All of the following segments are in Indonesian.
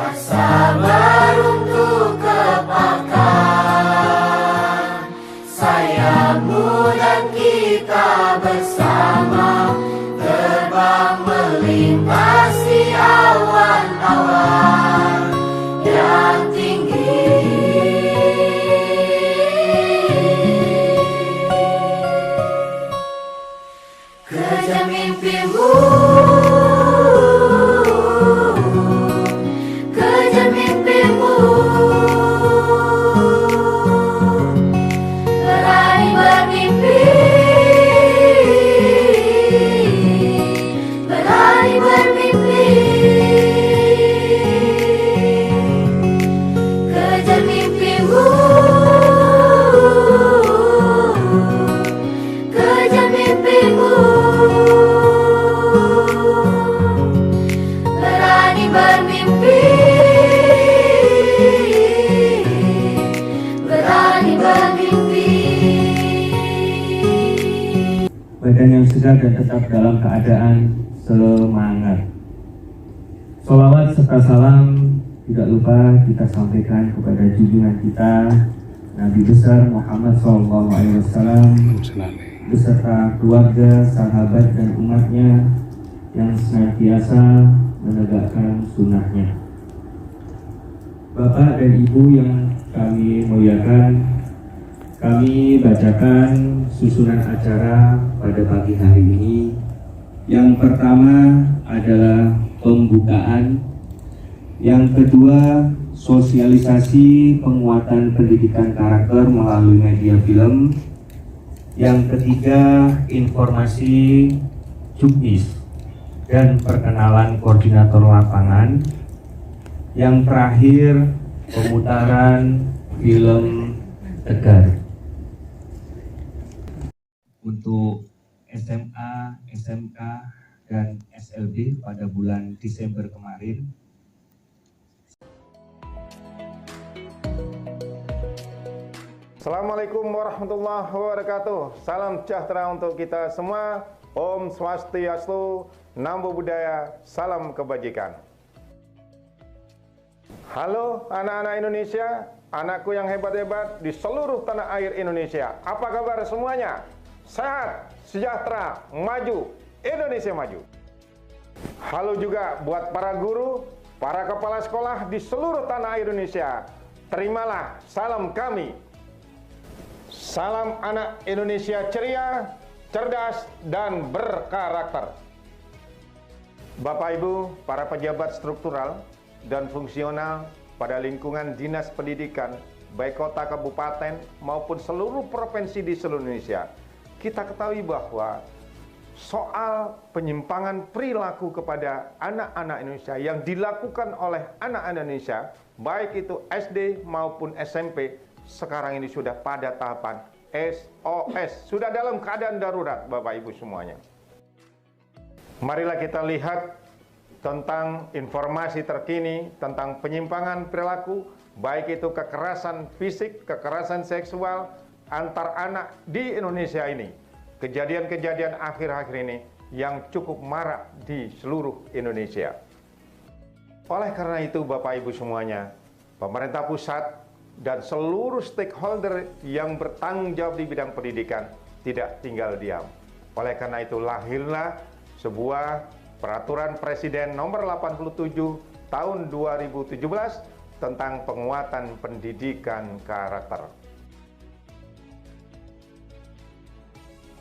Sabar untuk kepakan, sayapmu dan kita bersama terbang melintasi awan-awan yang tinggi. Kejar mimpimu, kejar mimpimu, berani bermimpi, berani bermimpi. Kejar mimpimu, kejar mimpimu, berani bermimpi, berani bermimpi. Badan yang segar dan tetap dalam keadaan semangat. Sholawat serta salam tidak lupa kita sampaikan kepada junjungan kita Nabi besar Muhammad SAW beserta keluarga, sahabat dan umatnya yang senantiasa menegakkan sunnahnya. Bapak dan Ibu yang kami muliakan, kami bacakan susunan acara pada pagi hari ini. Yang pertama adalah pembukaan, yang kedua sosialisasi penguatan pendidikan karakter melalui media film, yang ketiga informasi juknis dan perkenalan koordinator lapangan, yang terakhir pemutaran film Tegar. Untuk SMA, SMK, dan SLB pada bulan Desember kemarin. Assalamualaikum warahmatullahi wabarakatuh. Salam sejahtera untuk kita semua. Om Swastiastu, Namo Buddhaya, salam kebajikan. Halo anak-anak Indonesia, anakku yang hebat-hebat di seluruh tanah air Indonesia. Apa kabar semuanya? Sehat, sejahtera, maju, Indonesia maju. Halo juga buat para guru, para kepala sekolah di seluruh tanah air Indonesia. Terimalah salam kami. Salam anak Indonesia ceria, cerdas, dan berkarakter. Bapak Ibu, para pejabat struktural dan fungsional pada lingkungan dinas pendidikan, baik kota, kabupaten, maupun seluruh provinsi di seluruh Indonesia, kita ketahui bahwa soal penyimpangan perilaku kepada anak-anak Indonesia yang dilakukan oleh anak Indonesia, baik itu SD maupun SMP, sekarang ini sudah pada tahapan SOS, sudah dalam keadaan darurat, Bapak Ibu semuanya. Marilah kita lihat tentang informasi terkini tentang penyimpangan perilaku, baik itu kekerasan fisik, kekerasan seksual antar anak di Indonesia ini. Kejadian-kejadian akhir-akhir ini yang cukup marak di seluruh Indonesia. Oleh karena itu, Bapak Ibu semuanya, pemerintah pusat dan seluruh stakeholder yang bertanggung jawab di bidang pendidikan tidak tinggal diam. Oleh karena itu lahirlah sebuah peraturan Presiden nomor 87 tahun 2017 tentang penguatan pendidikan karakter.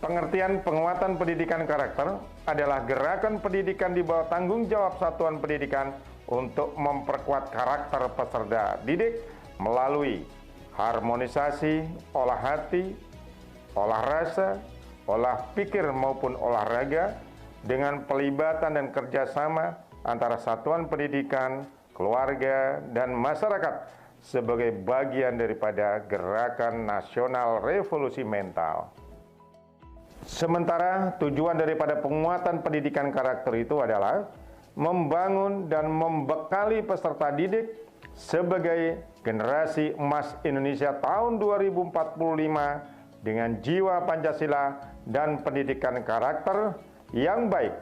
Pengertian penguatan pendidikan karakter adalah gerakan pendidikan di bawah tanggung jawab satuan pendidikan untuk memperkuat karakter peserta didik melalui harmonisasi olah hati, olah rasa, olah pikir maupun olahraga dengan pelibatan dan kerjasama antara satuan pendidikan, keluarga, dan masyarakat sebagai bagian daripada gerakan nasional revolusi mental. Sementara tujuan daripada penguatan pendidikan karakter itu adalah membangun dan membekali peserta didik sebagai generasi emas Indonesia tahun 2045 dengan jiwa Pancasila dan pendidikan karakter yang baik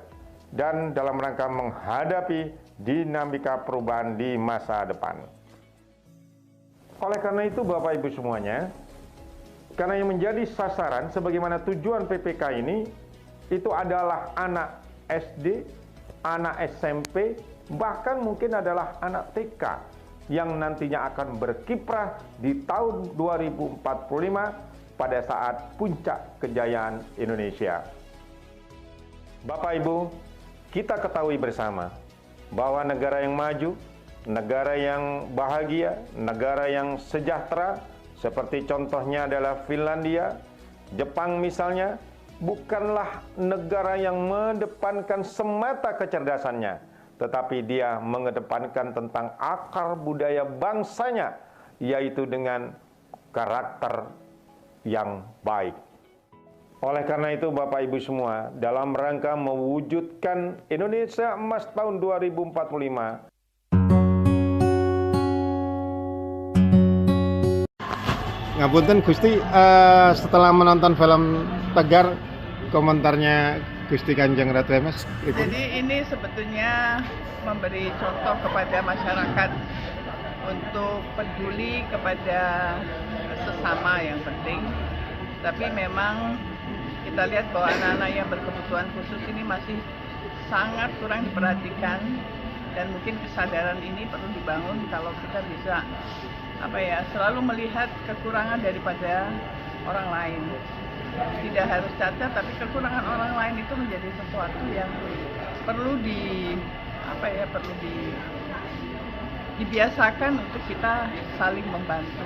dan dalam rangka menghadapi dinamika perubahan di masa depan. Oleh karena itu Bapak Ibu semuanya, karena yang menjadi sasaran sebagaimana tujuan PPK ini itu adalah anak SD, anak SMP, bahkan mungkin adalah anak TK yang nantinya akan berkiprah di tahun 2045 pada saat puncak kejayaan Indonesia. Bapak Ibu, kita ketahui bersama bahwa negara yang maju, negara yang bahagia, negara yang sejahtera, seperti contohnya adalah Finlandia, Jepang misalnya, bukanlah negara yang mengedepankan semata kecerdasannya, tetapi dia mengedepankan tentang akar budaya bangsanya, yaitu dengan karakter yang baik. Oleh karena itu Bapak Ibu semua, dalam rangka mewujudkan Indonesia Emas tahun 2045, Ngapunten Gusti, setelah menonton film Tegar, komentarnya Gusti Kanjeng Ratu MS. Jadi ini sebetulnya memberi contoh kepada masyarakat untuk peduli kepada sesama yang penting. Tapi memang kita lihat bahwa anak-anak yang berkebutuhan khusus ini masih sangat kurang diperhatikan, dan mungkin kesadaran ini perlu dibangun kalau kita bisa selalu melihat kekurangan daripada orang lain. Tidak harus cacat, tapi kekurangan orang lain itu menjadi sesuatu yang perlu dibiasakan untuk kita saling membantu.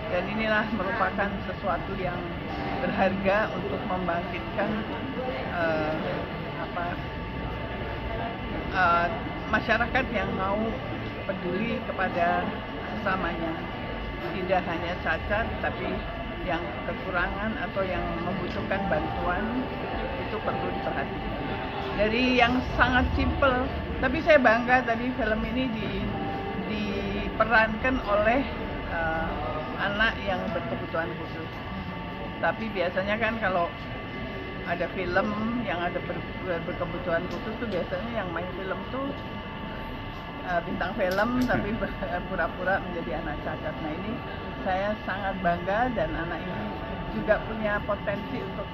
Dan inilah merupakan sesuatu yang berharga untuk membangkitkan masyarakat yang mau peduli kepada sesamanya. Tidak hanya cacat, tapi yang kekurangan atau yang membutuhkan bantuan itu perlu diperhatikan. Dari yang sangat simpel, tapi saya bangga tadi film ini diperankan oleh anak yang berkebutuhan khusus. Tapi biasanya kan kalau ada film yang ada berkebutuhan khusus tuh biasanya yang main film tuh bintang film tapi pura-pura menjadi anak cacat. Nah ini saya sangat bangga, dan anak ini juga punya potensi untuk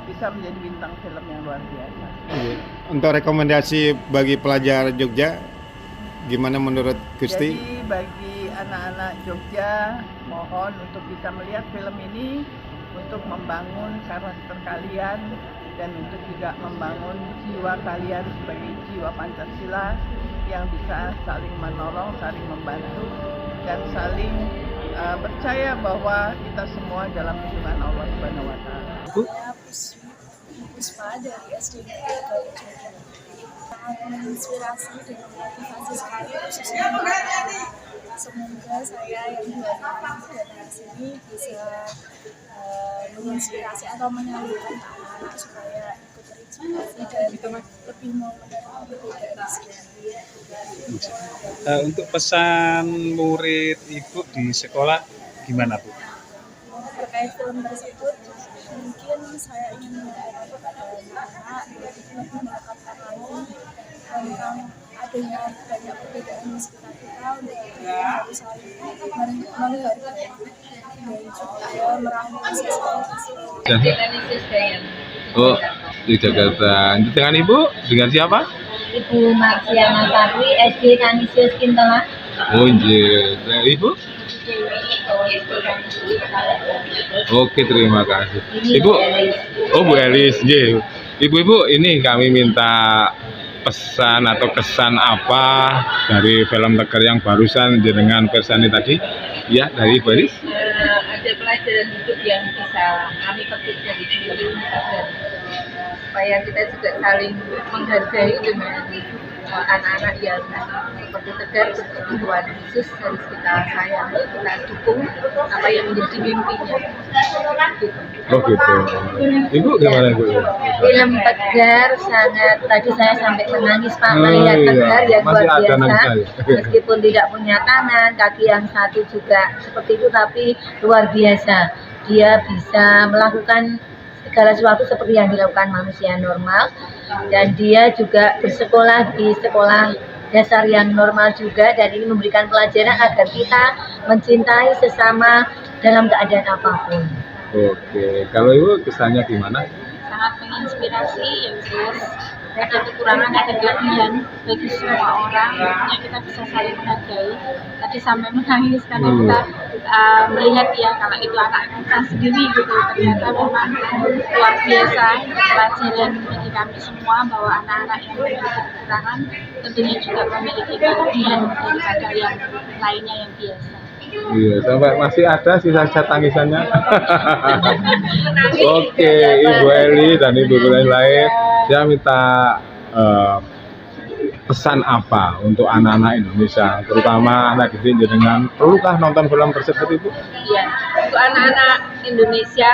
bisa menjadi bintang film yang luar biasa. Untuk rekomendasi bagi pelajar Jogja, gimana menurut Gusti? Jadi bagi anak-anak Jogja, mohon untuk bisa melihat film ini untuk membangun karakter kalian dan untuk juga membangun jiwa kalian sebagai jiwa Pancasila yang bisa saling menolong, saling membantu, dan saling percaya bahwa kita semua dalam lindungan Allah Subhanahu wa Ta'ala. Saya Puspa dari SD Negeri Jogja. Sangat menginspirasi dan memotivasi sekali, khususnya semoga saya yang dari sini bisa menginspirasi atau menyalurkan anak-anak supaya ikut terinspirasi dan lebih mau menerima perbedaan sekian. Untuk pesan murid Ibu di sekolah gimana Bu? Terkait film tersebut, mungkin saya ingin mengatakan kepada anak-anak lebih mendekatkan lagi tentang adanya banyak perbedaan di sekitar kita, untuk kita harus saling menghargai dan juga merangkul sesama. Oh, di Jakarta. Dengan Ibu? Dengan siapa? Ibu Marsiana Sarwi, SD Kanisius Kintelan. Oh, iya. Ibu? Oke, terima kasih. Ibu? Oh, Bu Elis. Iya. Ibu-ibu, ini kami minta pesan atau kesan apa dari film Tegar yang barusan dengan Persani tadi? Ya, dari Ibu Elis. Ada pelajaran hidup yang bisa kami petik dari film Tegar, supaya kita juga saling menghargai dengan anak-anak yang seperti Tegar berkebutuhan khusus. Harus kita sayangi, kita dukung apa yang menjadi mimpinya. Oh gitu. Ibu gimana Bu? Film Tegar sangat, tadi saya sampai menangis Pak melihat Tegar yang luar biasa. Meskipun tidak punya tangan, kaki yang satu juga seperti itu, tapi luar biasa. Dia bisa melakukan segala sesuatu seperti yang dilakukan manusia normal, dan dia juga bersekolah di sekolah dasar yang normal juga, dan ini memberikan pelajaran agar kita mencintai sesama dalam keadaan apapun. Oke, kalau Ibu kesannya gimana? Sangat menginspirasi ya Gus. Ada kekurangan, ada kelebihan bagi semua orang, yang kita bisa saling menghargai. Tadi sampai menangis karena kita melihat ya kalau itu anak kita sendiri gitu. Ternyata memang luar biasa pelajaran bagi kami semua bahwa anak-anak yang memiliki kekurangan tentunya juga memiliki kelebihan daripada yang lainnya yang biasa. Iya, sampai masih ada sisa-sisa tangisannya. Oke, Ibu Eli dan Ibu lain-lain, saya minta pesan apa untuk anak-anak Indonesia, terutama anak didik jenengan, perlukah nonton film tersebut Ibu? Iya, untuk anak-anak Indonesia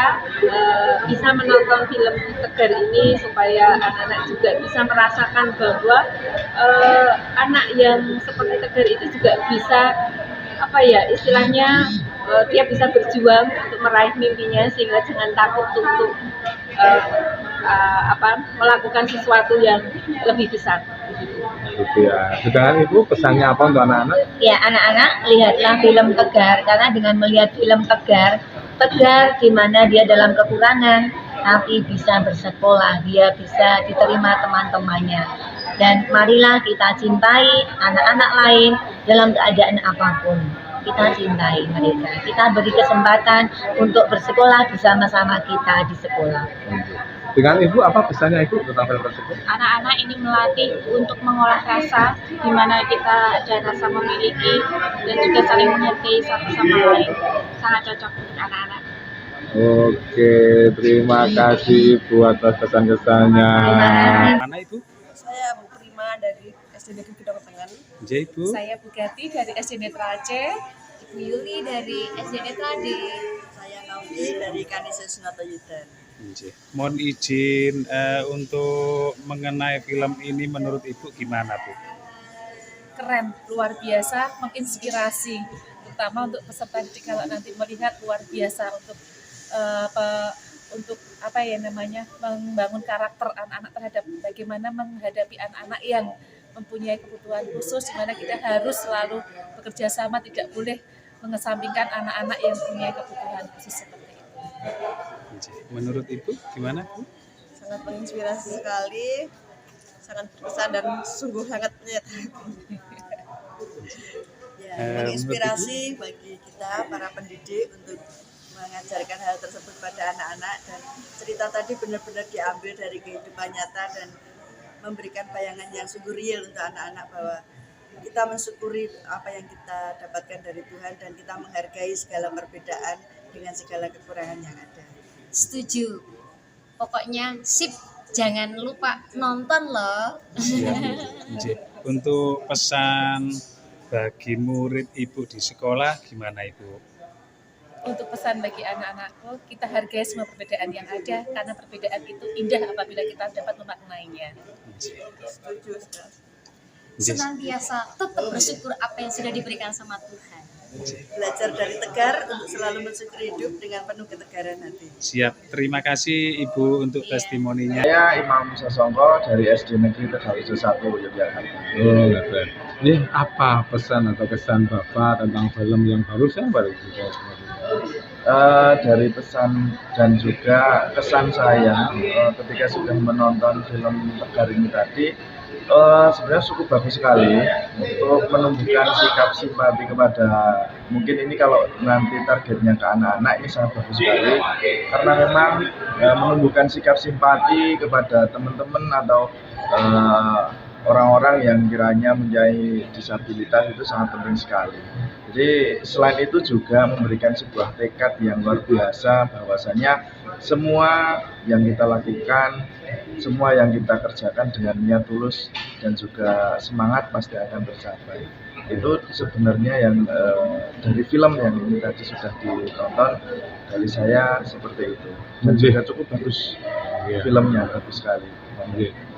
bisa menonton film Tegar ini supaya anak-anak juga bisa merasakan bahwa anak yang seperti Tegar itu juga bisa apa ya istilahnya dia bisa berjuang untuk meraih mimpinya, sehingga jangan takut untuk melakukan sesuatu yang lebih besar. Gitu ya. Sedangkan Ibu pesannya apa untuk anak-anak? Ya, anak-anak lihatlah film Tegar, karena dengan melihat film Tegar di mana dia dalam kekurangan tapi bisa bersekolah, dia bisa diterima teman-temannya. Dan marilah kita cintai anak-anak lain dalam keadaan apapun. Kita cintai mereka, kita beri kesempatan untuk bersekolah bersama-sama kita di sekolah. Dengan Ibu apa pesannya Ibu tentang film tersebut? Anak-anak ini melatih untuk mengolah rasa, di mana kita ada rasa memiliki dan juga saling mengerti satu sama lain. Sangat cocok untuk anak-anak. Oke, terima kasih Ibu atas kesan-kesannya. Mana Ibu? Saya Bu Prima dari SD Negeri Kedokteran. Ibu. Saya Bu Gati dari SD Netra Aceh. Ibu Yuli dari SD Netra D. Saya Naufi dari Kanisa Sunata Yudan. Mohon izin untuk mengenai film ini menurut Ibu gimana Bu? Keren, luar biasa, menginspirasi, terutama untuk peserta didik kalau nanti melihat luar biasa untuk apa ya namanya membangun karakter anak-anak terhadap bagaimana menghadapi anak-anak yang mempunyai kebutuhan khusus, di mana kita harus selalu bekerja sama, tidak boleh mengesampingkan anak-anak yang mempunyai kebutuhan khusus seperti itu. Menurut Ibu gimana Bu? Sangat menginspirasi sekali, sangat berkesan dan sungguh sangat menyentuh. Menginspirasi bagi kita para pendidik untuk mengajarkan hal tersebut pada anak-anak, dan cerita tadi benar-benar diambil dari kehidupan nyata dan memberikan bayangan yang sungguh real untuk anak-anak bahwa kita mensyukuri apa yang kita dapatkan dari Tuhan dan kita menghargai segala perbedaan dengan segala kekurangan yang ada. Setuju. Pokoknya sip, jangan lupa nonton loh. Untuk pesan bagi murid Ibu di sekolah gimana Ibu? Untuk pesan bagi anak-anakku, kita hargai semua perbedaan yang ada, karena perbedaan itu indah apabila kita dapat memaknainya. Setuju. Senantiasa tetap bersyukur apa yang sudah diberikan sama Tuhan. Belajar dari Tegar untuk selalu mensyukuri hidup dengan penuh ketegaran hati. Siap, terima kasih Ibu untuk testimoninya. Saya Imam Sasongko dari SD Negeri Tegal 1 Yogyakarta. Oh, keren. Ini apa pesan atau kesan Bapak tentang film yang barusan Dari pesan dan juga kesan saya ketika sudah menonton film Tegar ini tadi, sebenarnya cukup bagus sekali untuk menumbuhkan sikap simpati kepada, mungkin ini kalau nanti targetnya ke anak-anak ini sangat bagus sekali, karena memang menumbuhkan sikap simpati kepada teman-teman atau orang-orang yang kiranya mempunyai disabilitas itu sangat penting sekali. Jadi selain itu juga memberikan sebuah tekad yang luar biasa bahwasanya semua yang kita lakukan, semua yang kita kerjakan dengan niat tulus dan juga semangat pasti akan tercapai. Itu sebenarnya yang dari film yang ini tadi sudah ditonton, dari saya seperti itu. Dan juga cukup bagus, filmnya bagus sekali.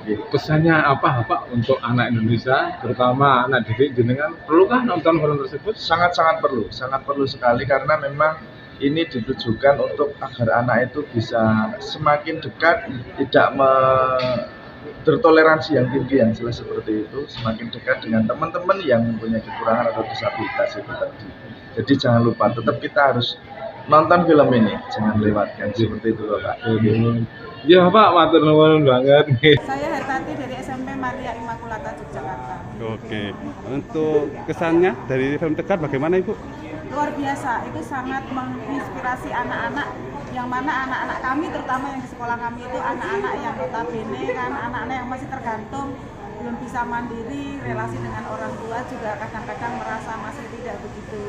Pesannya apa Pak untuk anak Indonesia, terutama anak didik jenengan, perlukah nonton film tersebut? Sangat perlu sekali, karena memang ini ditujukan untuk agar anak itu bisa semakin dekat, tidak bertoleransi yang tinggi yang jelas seperti itu, semakin dekat dengan teman-teman yang mempunyai kekurangan atau disabilitas itu tadi. Jadi jangan lupa, tetap kita harus nonton film ini, jangan lewatkan seperti itu Bapak. Ya Pak, matur nuwun banget. Saya Hertati dari SMP Maria Immaculata Yogyakarta. Oke, untuk kesannya dari film Tegar bagaimana Ibu? Luar biasa, itu sangat menginspirasi anak-anak, yang mana anak-anak kami terutama yang di sekolah kami itu anak-anak yang notabene kan anak-anak yang masih tergantung, belum bisa mandiri, relasi dengan orang tua juga kadang-kadang merasa masih tidak begitu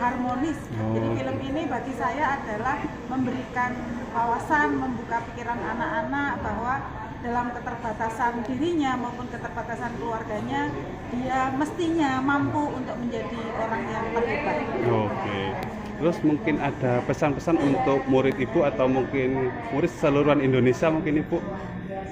harmonis. Jadi film ini bagi saya adalah memberikan wawasan, membuka pikiran anak-anak bahwa dalam keterbatasan dirinya maupun keterbatasan keluarganya, dia mestinya mampu untuk menjadi orang yang terhebat. Oke. Terus mungkin ada pesan-pesan untuk murid Ibu atau mungkin murid seluruhan Indonesia mungkin Ibu?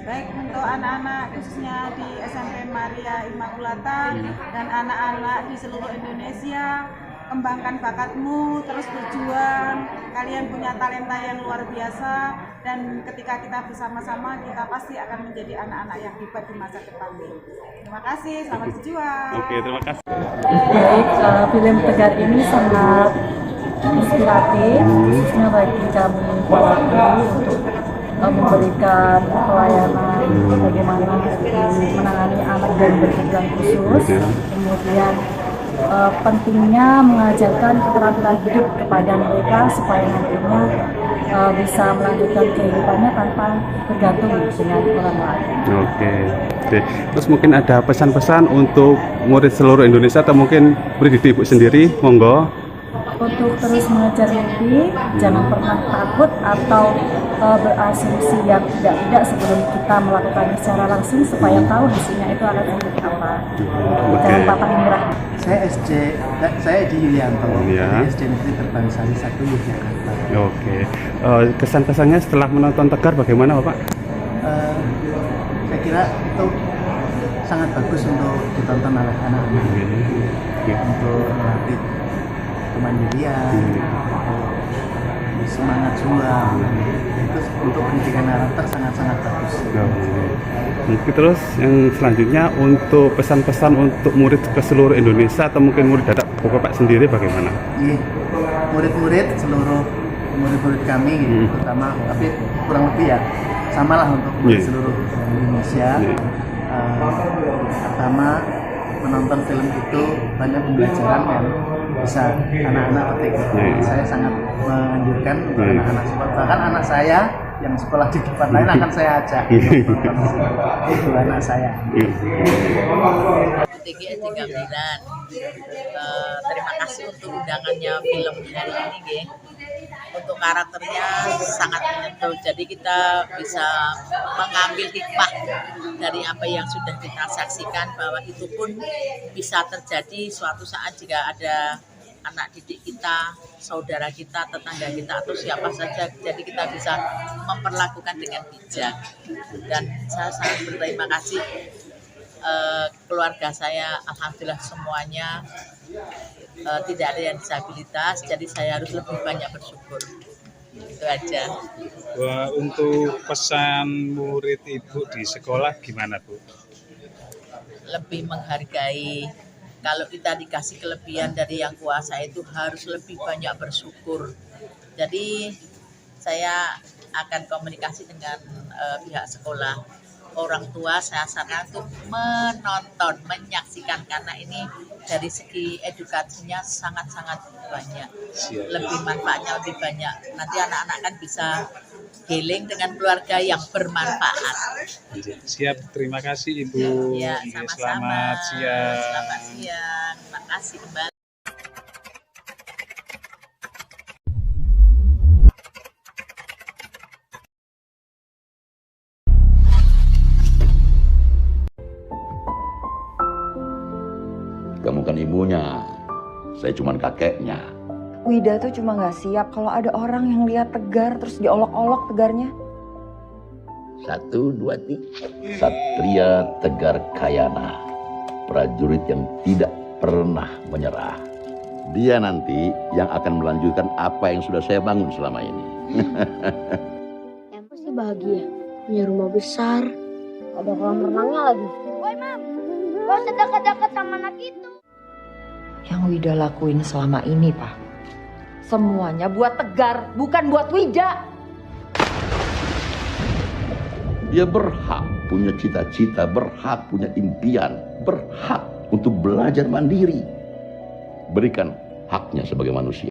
Baik untuk anak-anak khususnya di SMP Maria Immaculata dan anak-anak di seluruh Indonesia, kembangkan bakatmu, terus berjuang, kalian punya talenta yang luar biasa, dan ketika kita bersama-sama kita pasti akan menjadi anak-anak yang hebat di masa depan. Terima kasih, selamat berjuang. Oke, terima kasih. Baik, film Tegar ini sangat inspiratif, khususnya bagi kami para guru untuk memberikan pelayanan bagaimana menangani anak dan berkebutuhan khusus, kemudian pentingnya mengajarkan keterampilan hidup kepada mereka supaya nantinya bisa melanjutkan kehidupannya tanpa bergantung dengan orang lain. Oke. Terus mungkin ada pesan-pesan untuk murid seluruh Indonesia atau mungkin murid Ibu sendiri, monggo. Untuk terus mengejar mimpi, jangan pernah takut atau berasumsi yang tidak sebelum kita melakukannya secara langsung supaya tahu hasilnya itu akan seperti apa. Jangan patah menyerah. Saya di Yulianto, dari SD Negeri Terbangsari 1 Yogyakarta. Oke. Kesan-kesannya setelah menonton Tegar bagaimana Bapak? Saya kira itu sangat bagus untuk ditonton oleh anak-anak. Untuk melatih kemandirian, semangat juang, itu untuk pendidikan karakter sangat-sangat bagus. Mungkin terus yang selanjutnya untuk pesan-pesan untuk murid ke seluruh Indonesia atau mungkin murid dadak Bapak sendiri bagaimana? Iya, murid-murid seluruh murid-murid kami, terutama tapi kurang lebih ya samalah untuk murid seluruh Indonesia. Pertama, menonton film itu banyak pembelajaran yang bisa anak-anak petik. Saya sangat menganjurkan untuk anak-anak sekolah, bahkan anak saya yang sekolah di tempat lain akan saya ajak itu anak saya. TGS 39. Terima kasih untuk undangannya film hari ini, Ge. Untuk karakternya sangat menyentuh, jadi kita bisa mengambil hikmah dari apa yang sudah kita saksikan, bahwa itu pun bisa terjadi suatu saat jika ada anak didik kita, saudara kita, tetangga kita, atau siapa saja. Jadi kita bisa memperlakukan dengan bijak. Dan saya sangat berterima kasih keluarga saya, alhamdulillah semuanya tidak ada yang disabilitas, jadi saya harus lebih banyak bersyukur. Itu aja. Wah, untuk pesan murid Ibu di sekolah gimana Bu? Lebih menghargai. Kalau kita dikasih kelebihan dari yang kuasa itu harus lebih banyak bersyukur. Jadi saya akan komunikasi dengan pihak sekolah. Orang tua saya sarankan untuk menonton, menyaksikan, karena ini dari segi edukasinya sangat-sangat banyak. Lebih manfaatnya lebih banyak. Nanti anak-anak kan bisa healing dengan keluarga yang bermanfaat. Siap, terima kasih Ibu. Ya, sama-sama. Selamat siang. Selamat siang. Terima kasih kembali. Kamu kan ibunya, saya cuma kakeknya. Wida tuh cuma nggak siap kalau ada orang yang lihat Tegar terus diolok-olok Tegarnya. 1, 2, 3. Satria Tegar Kayana, prajurit yang tidak pernah menyerah. Dia nanti yang akan melanjutkan apa yang sudah saya bangun selama ini. Yang sih bahagia, punya rumah besar, ada kolam renangnya lagi. Woi Mam, gak usah dekat-dekat sama anak itu. Yang Wida lakuin selama ini, Pak, semuanya buat Tegar, bukan buat Wida. Dia berhak punya cita-cita, berhak punya impian, berhak untuk belajar mandiri. Berikan haknya sebagai manusia.